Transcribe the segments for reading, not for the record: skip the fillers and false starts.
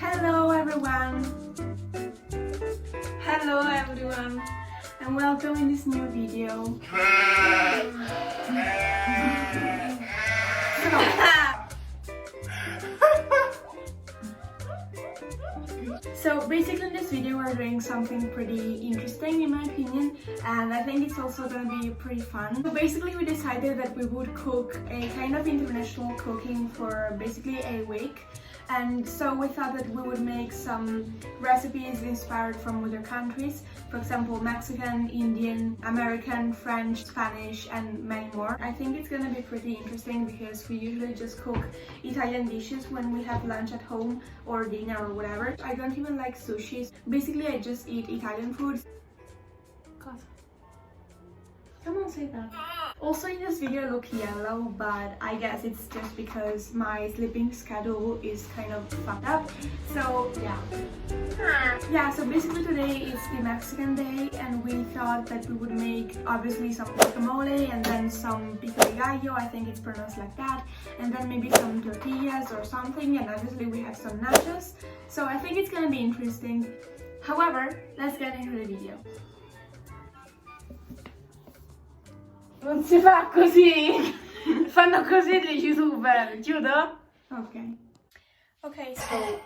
Hello everyone! Hello everyone! And welcome in this new video. So basically in this video we're doing something pretty interesting in my opinion, and I think it's also gonna be pretty fun. So basically we decided that we would cook a kind of international cooking for basically a week. And so we thought that we would make some recipes inspired from other countries, for example Mexican, Indian, American, French, Spanish and many more. I think it's gonna be pretty interesting because we usually just cook Italian dishes when we have lunch at home or dinner or whatever. I don't even like sushi. Basically I just eat Italian food. Someone say that. Also in this video I look yellow, but I guess it's just because my sleeping schedule is kind of fucked up. So yeah, so basically today is the Mexican day and we thought that we would make obviously some guacamole and then some pico de gallo, I think it's pronounced like that, and then maybe some tortillas or something, and obviously we have some nachos. So I think it's gonna be interesting. However, let's get into the video. Non si fa così! Fanno così gli youtuber, chiudo? Okay. Okay, so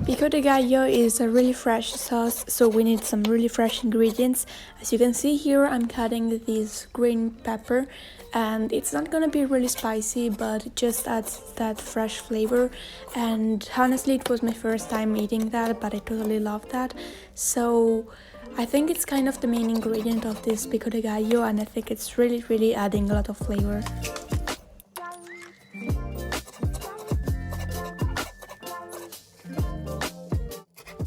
Pico de gallo is a really fresh sauce, so we need some really fresh ingredients. As you can see here, I'm cutting this green pepper, and it's not gonna be really spicy, but it just adds that fresh flavor. And honestly, it was my first time eating that, but I totally love that. So I think it's kind of the main ingredient of this pico de gallo, and I think it's really adding a lot of flavor.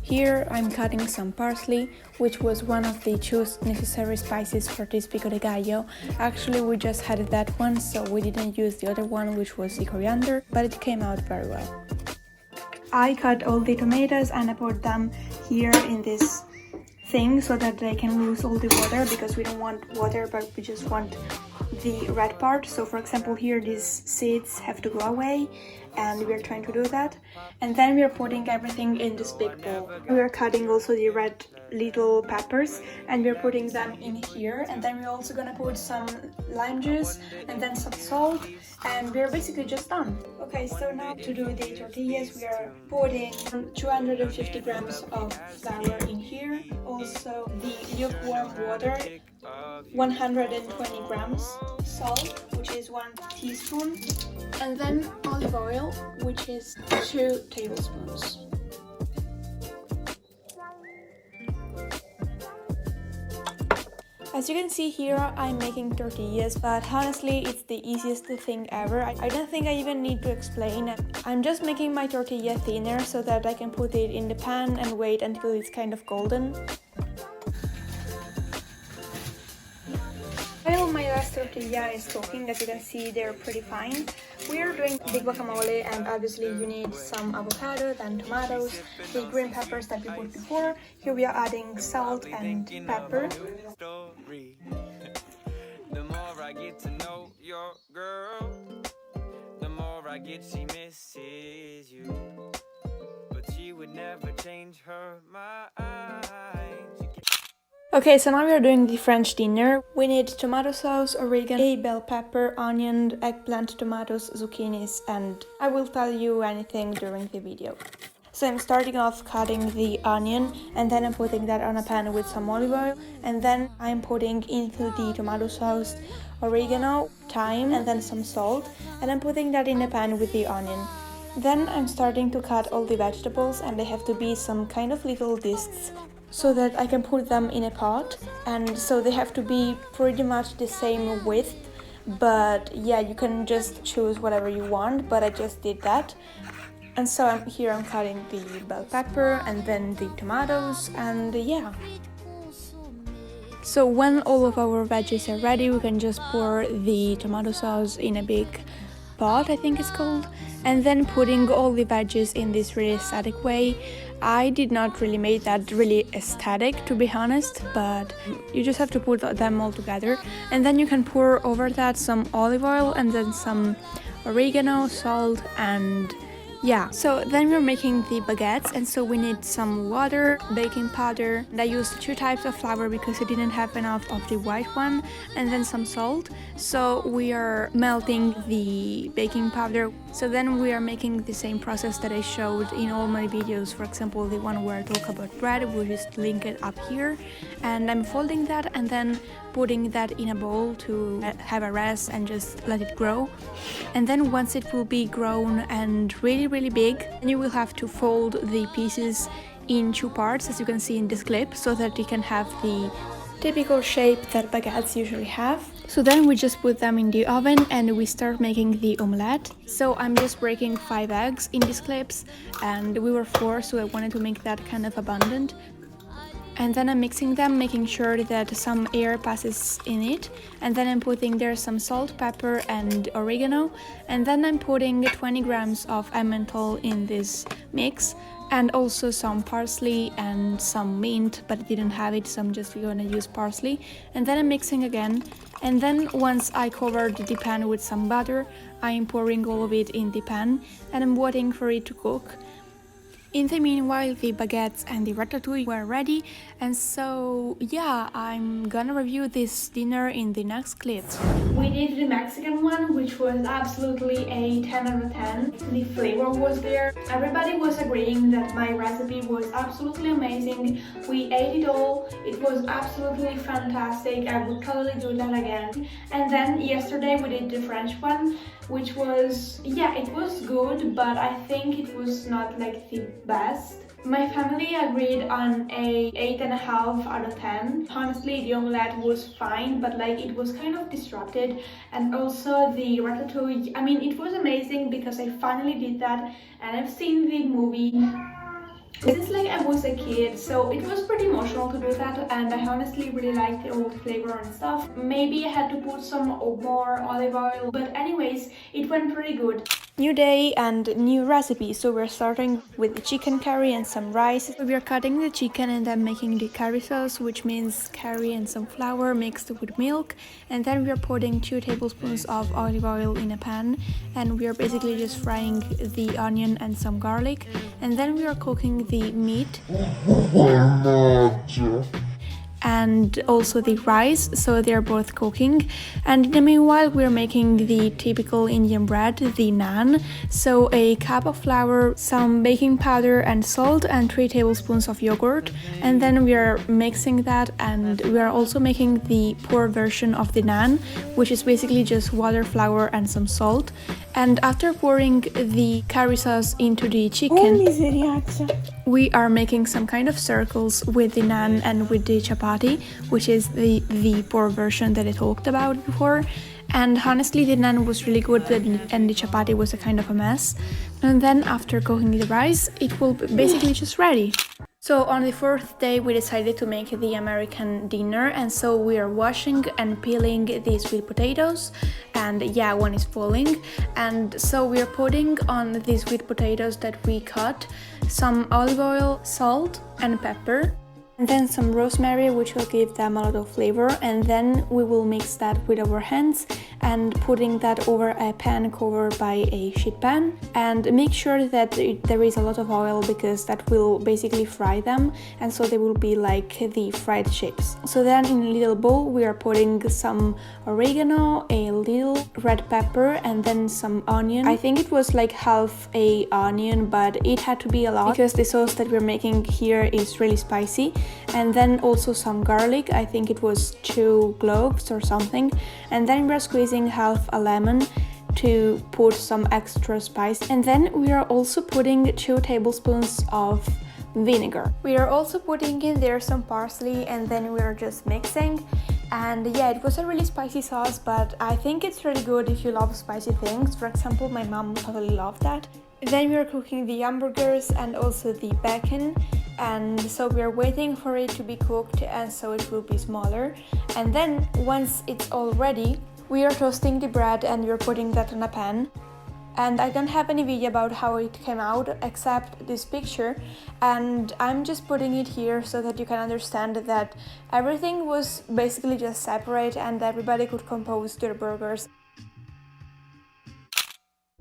Here I'm cutting some parsley, which was one of the two necessary spices for this pico de gallo. Actually we just had that one, so we didn't use the other one, which was the coriander, but it came out very well. I cut all the tomatoes and I put them here in this thing so that they can lose all the water, because we don't want water but we just want the red part. So for example here these seeds have to go away, and we're trying to do that. And then we're putting everything in this big bowl. We're cutting also the red little peppers and we're putting them in here, and then we're also gonna put some lime juice and then some salt, and we're basically just done. Okay, so now to do the tortillas, we are putting 250 grams of flour in here, also the lukewarm water, 120 grams, salt, which is 1 teaspoon, and then olive oil, which is 2 tablespoons. As you can see here, I'm making tortillas, but honestly it's the easiest thing ever. I don't think I even need to explain. I'm just making my tortilla thinner so that I can put it in the pan and wait until it's kind of golden. While my last tortilla is cooking, as you can see, they're pretty fine. We are doing the guacamole, and obviously you need some avocado, then tomatoes, the green peppers that we put before. Here we are adding salt and pepper. The more I get to know your girl, the more I get she misses you, but she would never change her mind. Okay, so now we are doing the French dinner. We need tomato sauce, oregano, a bell pepper, onion, eggplant, tomatoes, zucchinis, and I will tell you anything during the video. So I'm starting off cutting the onion, and then I'm putting that on a pan with some olive oil, and then I'm putting into the tomato sauce oregano, thyme, and then some salt, and I'm putting that in a pan with the onion. Then I'm starting to cut all the vegetables, and they have to be some kind of little discs, so that I can put them in a pot, and so they have to be pretty much the same width, but yeah, you can just choose whatever you want, but I just did that. And so I'm cutting the bell pepper and then the tomatoes, and yeah. So when all of our veggies are ready, we can just pour the tomato sauce in a big pot, I think it's called, and then putting all the veggies in this really aesthetic way. I did not really make that really aesthetic, to be honest, but you just have to put them all together, and then you can pour over that some olive oil and then some oregano, salt, and yeah. So then we're making the baguettes, and so we need some water, baking powder, and I used 2 types of flour because I didn't have enough of the white one, and then some salt. So we are melting the baking powder. So then we are making the same process that I showed in all my videos, for example the one where I talk about bread, we'll just link it up here, and I'm folding that and then putting that in a bowl to have a rest and just let it grow. And then once it will be grown and really big, then you will have to fold the pieces in 2 parts, as you can see in this clip, so that you can have the typical shape that baguettes usually have. So then we just put them in the oven and we start making the omelette. So I'm just breaking 5 eggs in these clips, and we were 4, so I wanted to make that kind of abundant. And then I'm mixing them, making sure that some air passes in it, and then I'm putting there some salt, pepper and oregano, and then I'm putting 20 grams of emmental in this mix, and also some parsley and some mint, but I didn't have it, so I'm just gonna use parsley. And then I'm mixing again, and then once I covered the pan with some butter, I'm pouring all of it in the pan and I'm waiting for it to cook. In the meanwhile, the baguettes and the ratatouille were ready, and so yeah, I'm gonna review this dinner in the next clip. We did the Mexican one, which was absolutely a 10 out of 10. The flavor was there. Everybody was agreeing that my recipe was absolutely amazing. We ate it all. It was absolutely fantastic. I would totally do that again. And then yesterday we did the French one, which was, yeah, it was good, but I think it was not like the best. My family agreed on a 8.5 out of 10. Honestly, the omelette was fine, but like it was kind of disrupted. And also the ratatouille, I mean, it was amazing because I finally did that and I've seen the movie. Since like I was a kid, so it was pretty emotional to do that, and I honestly really liked all the flavor and stuff. Maybe I had to put some more olive oil, but anyways, it went pretty good. New day and new recipe. So we're starting with the chicken curry and some rice. So we are cutting the chicken and then making the curry sauce, which means curry and some flour mixed with milk. And then we are putting 2 tablespoons of olive oil in a pan, and we are basically just frying the onion and some garlic. And then we are cooking the meat and also the rice, so they're both cooking. And in the meanwhile, we're making the typical Indian bread, the naan. So a cup of flour, some baking powder and salt, and 3 tablespoons of yogurt. And then we are mixing that, and we are also making the poor version of the naan, which is basically just water, flour and some salt. And after pouring the curry sauce into the chicken, we are making some kind of circles with the naan and with the chapati, which is the poor version that I talked about before. And honestly, the naan was really good and the chapati was a kind of a mess. And then after cooking the rice, it will be basically just ready. So on the 4th day, we decided to make the American dinner, and so we are washing and peeling the sweet potatoes, and yeah, one is falling. And so we are putting on the sweet potatoes that we cut some olive oil, salt and pepper, and then some rosemary, which will give them a lot of flavor. And then we will mix that with our hands and putting that over a pan covered by a sheet pan, and make sure that there is a lot of oil, because that will basically fry them, and so they will be like the fried chips. So then in a little bowl we are putting some oregano, a little red pepper, and then some onion. I think it was like half a onion, but it had to be a lot because the sauce that we're making here is really spicy. And then also some garlic, I think it was 2 cloves or something. And then we're squeezing half a lemon to put some extra spice. And then we are also putting 2 tablespoons of vinegar. We are also putting in there some parsley, and then we are just mixing. And yeah, it was a really spicy sauce, but I think it's really good if you love spicy things. For example, my mom totally loved that. Then we are cooking the hamburgers and also the bacon, and so we are waiting for it to be cooked, and so it will be smaller. And then once it's all ready, We are toasting the bread and we're putting that in a pan. And I don't have any video about how it came out except this picture, and I'm just putting it here so that you can understand that everything was basically just separate and everybody could compose their burgers.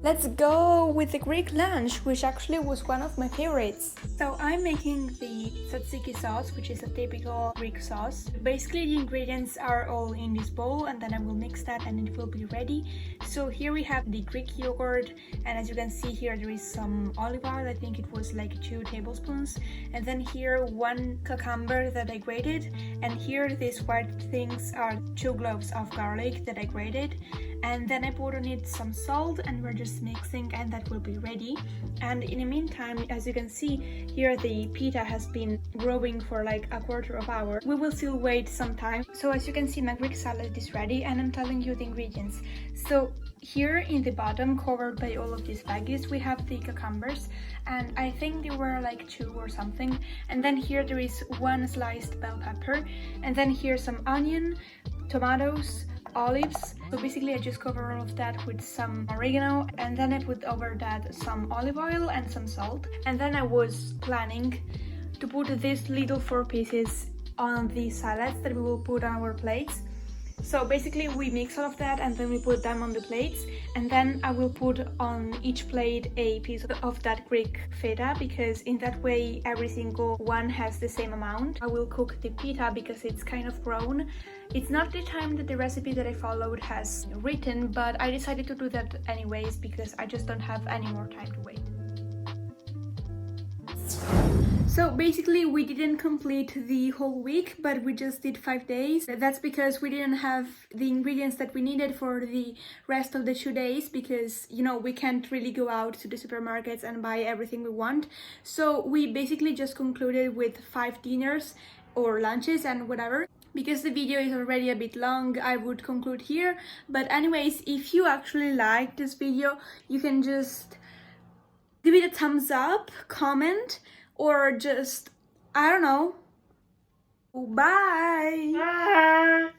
Let's go with the Greek lunch, which actually was one of my favorites. So I'm making the tzatziki sauce, which is a typical Greek sauce. Basically the ingredients are all in this bowl and then I will mix that and it will be ready. So here we have the Greek yogurt, and as you can see here there is some olive oil, I think it was like 2 tablespoons. And then here 1 cucumber that I grated, and here these white things are 2 cloves of garlic that I grated. And then I put on it some salt and we're just mixing and that will be ready. And in the meantime, as you can see here, the pita has been growing for like a quarter of an hour. We will still wait some time. So as you can see, my Greek salad is ready and I'm telling you the ingredients. So here in the bottom, covered by all of these veggies, we have the cucumbers, and I think there were like 2 or something. And then here there is 1 sliced bell pepper, and then here some onion, tomatoes, olives. So basically I just cover all of that with some oregano, and then I put over that some olive oil and some salt. And then I was planning to put these little 4 pieces on the salads that we will put on our plates. So basically we mix all of that and then we put them on the plates, and then I will put on each plate a piece of that Greek feta, because in that way every single one has the same amount. I will cook the pita because it's kind of grown. It's not the time that the recipe that I followed has written, but I decided to do that anyways because I just don't have any more time to wait. So basically we didn't complete the whole week, but we just did 5 days. That's because we didn't have the ingredients that we needed for the rest of the 2 days, because you know we can't really go out to the supermarkets and buy everything we want. So we basically just concluded with 5 dinners or lunches and whatever. Because the video is already a bit long, I would conclude here. But anyways, if you actually liked this video, you can just give it a thumbs up, comment, or just, I don't know. Bye!